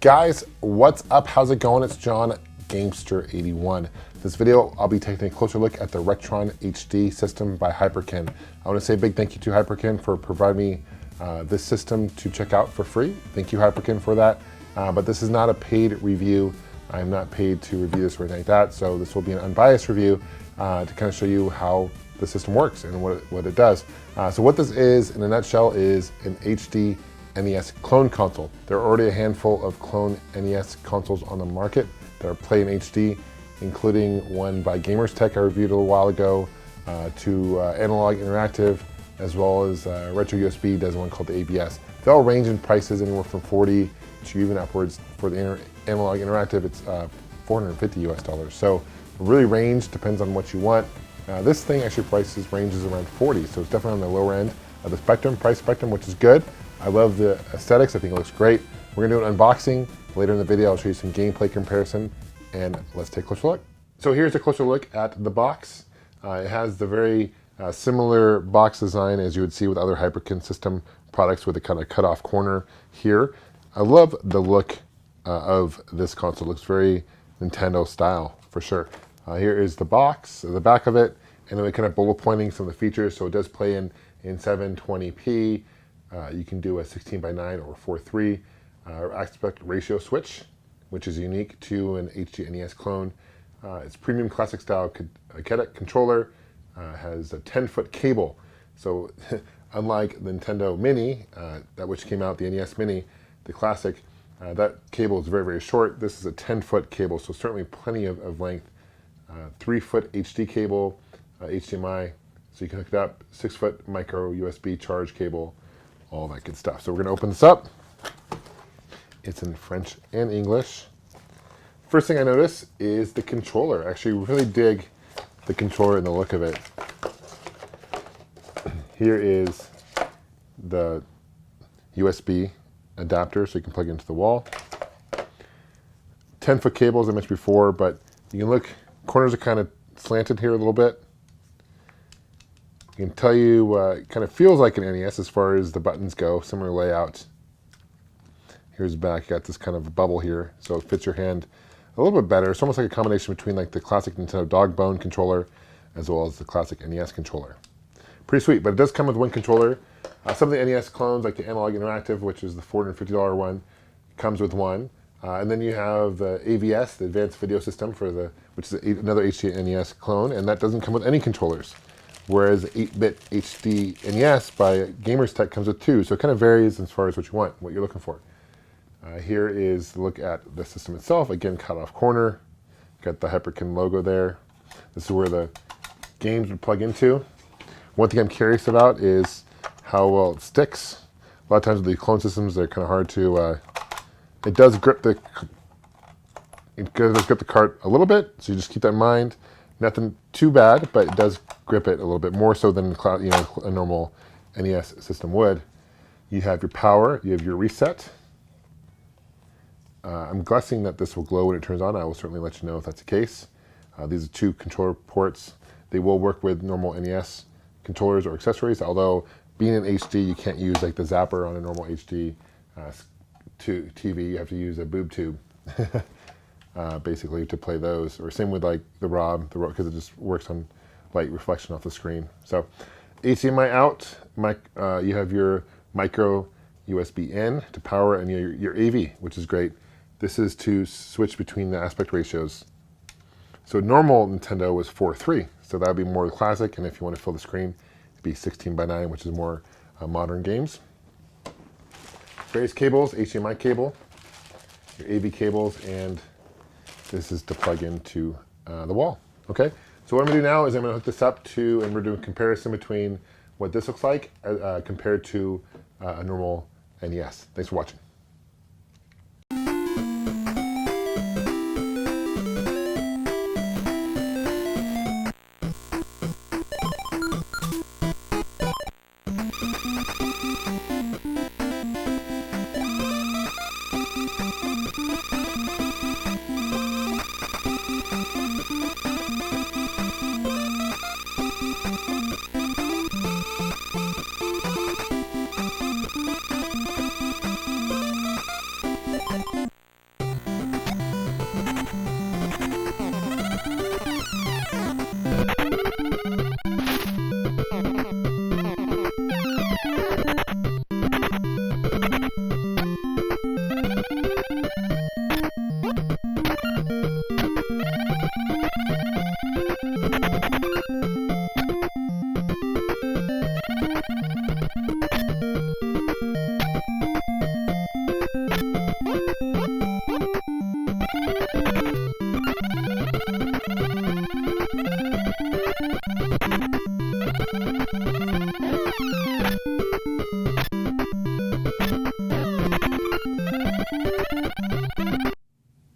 Guys, what's up? How's it going? It's John, Gamester81. This video, I'll be taking a closer look at the RetroN HD system by Hyperkin. I want to say a big thank you to Hyperkin for providing me this system to check out for free. Thank you, Hyperkin, for that. But this is not a paid review. I'm not paid to review this or anything like that, so this will be an unbiased review to kind of show you how the system works and what it does. So what this is, in a nutshell, is an HD NES clone console. There are already a handful of clone NES consoles on the market that are playing HD, including one by Gamers I reviewed a little while ago, to Analog Interactive, as well as Retro USB does one called the ABS. They all range in prices anywhere from 40 to even upwards. For the Analog Interactive, it's $450 US. So really range, depends on what you want. This thing actually ranges around 40, so it's definitely on the lower end of the price spectrum, which is good. I love the aesthetics, I think it looks great. We're gonna do an unboxing. Later in the video, I'll show you some gameplay comparison, and let's take a closer look. So here's a closer look at the box. It has the very similar box design as you would see with other Hyperkin system products with a kind of cut off corner here. I love the look of this console. It looks very Nintendo style for sure. Here is the box, the back of it, and then we kind of bullet pointing some of the features. So it does play in 720p. You can do a 16:9 or 4:3 aspect ratio switch, which is unique to an HD NES clone. It's premium classic style controller, has a 10-foot cable. So unlike the Nintendo Mini, that which came out, the NES Mini, the classic, that cable is very, very short. This is a 10-foot cable, so certainly plenty of length. 3-foot HD cable, HDMI, so you can hook it up, 6-foot micro USB charge cable, all that good stuff. So we're gonna open this up. It's in French and English. First thing I notice is the controller. I actually really dig the controller and the look of it. Here is the USB adapter, so you can plug it into the wall. 10-foot cable, as I mentioned before, but you can look, corners are kind of slanted here a little bit. I can tell you, it kind of feels like an NES as far as the buttons go, similar layout. Here's the back, you got this kind of a bubble here, so it fits your hand a little bit better. It's almost like a combination between like the classic Nintendo dog bone controller as well as the classic NES controller. Pretty sweet, but it does come with one controller. Some of the NES clones, like the Analog Interactive, which is the $450 one, comes with one. And then you have the AVS, the Advanced Video System, which is another HD NES clone, and that doesn't come with any controllers. Whereas 8-bit HD NES by Gamers comes with two, so it kind of varies as far as what you want, what you're looking for. Here is the look at the system itself. Again, cut off corner. Got the Hyperkin logo there. This is where the games would plug into. One thing I'm curious about is how well it sticks. A lot of times with the clone systems, they're kind of hard to. It does grip the cart a little bit, so you just keep that in mind. Nothing too bad, but it does grip it a little bit more so than a normal NES system would. You have your power, you have your reset. I'm guessing that this will glow when it turns on. I will certainly let you know if that's the case. These are two controller ports. They will work with normal NES controllers or accessories, although being in HD, you can't use like the zapper on a normal HD TV. You have to use a boob tube. Basically to play those, or same with like the ROM, because it just works on light reflection off the screen. So HDMI out, you have your micro USB in to power, and your AV, which is great. This is to switch between the aspect ratios. So normal Nintendo was 4:3, so that would be more classic, and if you want to fill the screen, it'd be 16:9, which is more modern games. Various cables, HDMI cable, your AV cables, and this is to plug into the wall. Okay, so what I'm gonna do now is I'm gonna hook this up to, and we're doing a comparison between what this looks like compared to a normal NES. Thanks for watching.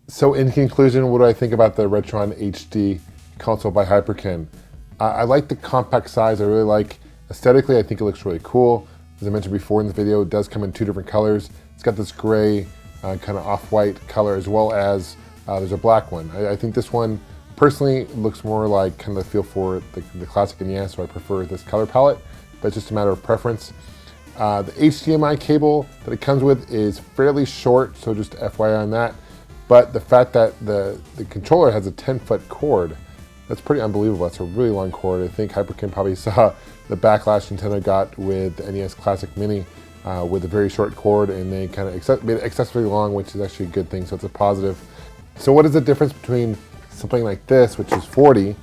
So in conclusion, what do I think about the RetroN HD console by Hyperkin? I like the compact size. I really like aesthetically. I think it looks really cool. As I mentioned before in the video, it does come in 2 different colors. It's got this gray kind of off-white color, as well as there's a black one. I think this one personally looks more like kind of the feel for the classic NES, so I prefer this color palette, but it's just a matter of preference. The HDMI cable that it comes with is fairly short, so just FYI on that. But the fact that the controller has a 10-foot cord, that's pretty unbelievable. That's a really long cord. I think Hyperkin probably saw the backlash Nintendo got with the NES Classic Mini with a very short cord, and they kind of made it excessively long, which is actually a good thing, so it's a positive. So what is the difference between something like this, which is $40,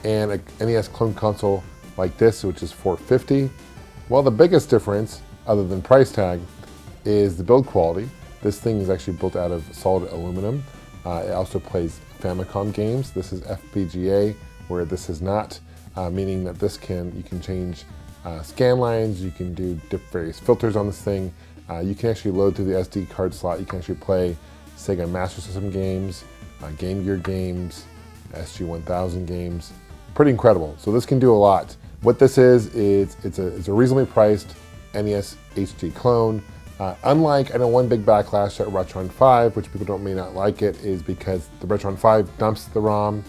and a NES clone console like this, which is $450? Well, the biggest difference, other than price tag, is the build quality. This thing is actually built out of solid aluminum. It also plays Famicom games. This is FPGA, where this is not, meaning that you can change scan lines, you can do various filters on this thing. You can actually load through the SD card slot. You can actually play Sega Master System games, Game Gear games, SG-1000 games. Pretty incredible. So this can do a lot. What this is it's a reasonably priced NES HD clone. Unlike, I know one big backlash at RetroN 5, which people may not like it, is because the RetroN 5 dumps the ROM.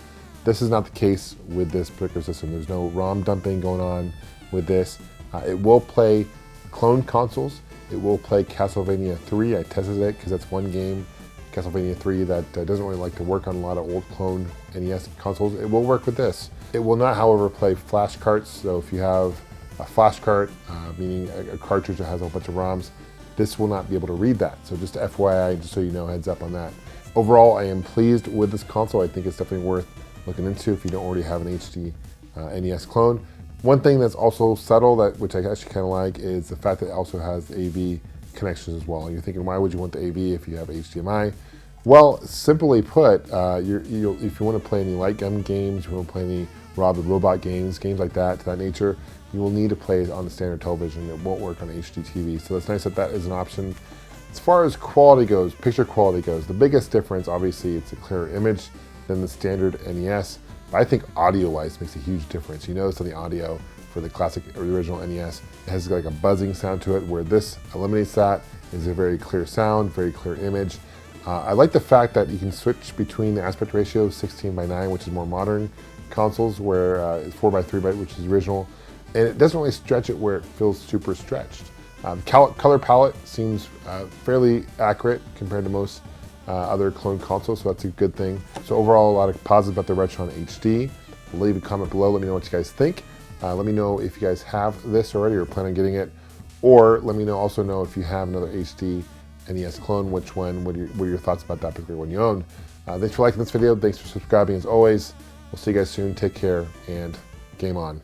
This is not the case with this particular system. There's no ROM dumping going on with this. It will play clone consoles. It will play Castlevania 3. I tested it because that's one game, Castlevania 3, that doesn't really like to work on a lot of old clone NES consoles. It will work with this. It will not, however, play flash carts. So if you have a flash cart, meaning a cartridge that has a whole bunch of ROMs, this will not be able to read that. So just FYI, just so you know, heads up on that. Overall, I am pleased with this console. I think it's definitely worth looking into if you don't already have an HD NES clone. One thing that's also subtle, which I actually kind of like, is the fact that it also has AV connections as well. You're thinking, why would you want the AV if you have HDMI? Well, simply put, if you want to play any light gun games, if you want to play any Rob the Robot games like that, to that nature, you will need to play it on the standard television. It won't work on HD TV. So it's nice that that is an option. As far as quality goes, picture quality goes, the biggest difference, obviously, it's a clearer image than the standard NES. But I think audio-wise makes a huge difference. You notice on the audio for the classic or the original NES, it has like a buzzing sound to it, where this eliminates that. It's a very clear sound, very clear image. I like the fact that you can switch between the aspect ratio 16:9, which is more modern consoles, where it's 4:3, which is original. And it doesn't really stretch it where it feels super stretched. Color palette seems fairly accurate compared to most other clone consoles, so that's a good thing. So overall, a lot of positives about the RetroN HD. Leave a comment below, let me know what you guys think. Let me know if you guys have this already or plan on getting it, or let me also know if you have another HD NES clone, which one, what are your thoughts about that particular one you own. Thanks for liking this video, thanks for subscribing as always. We'll see you guys soon, take care, and game on.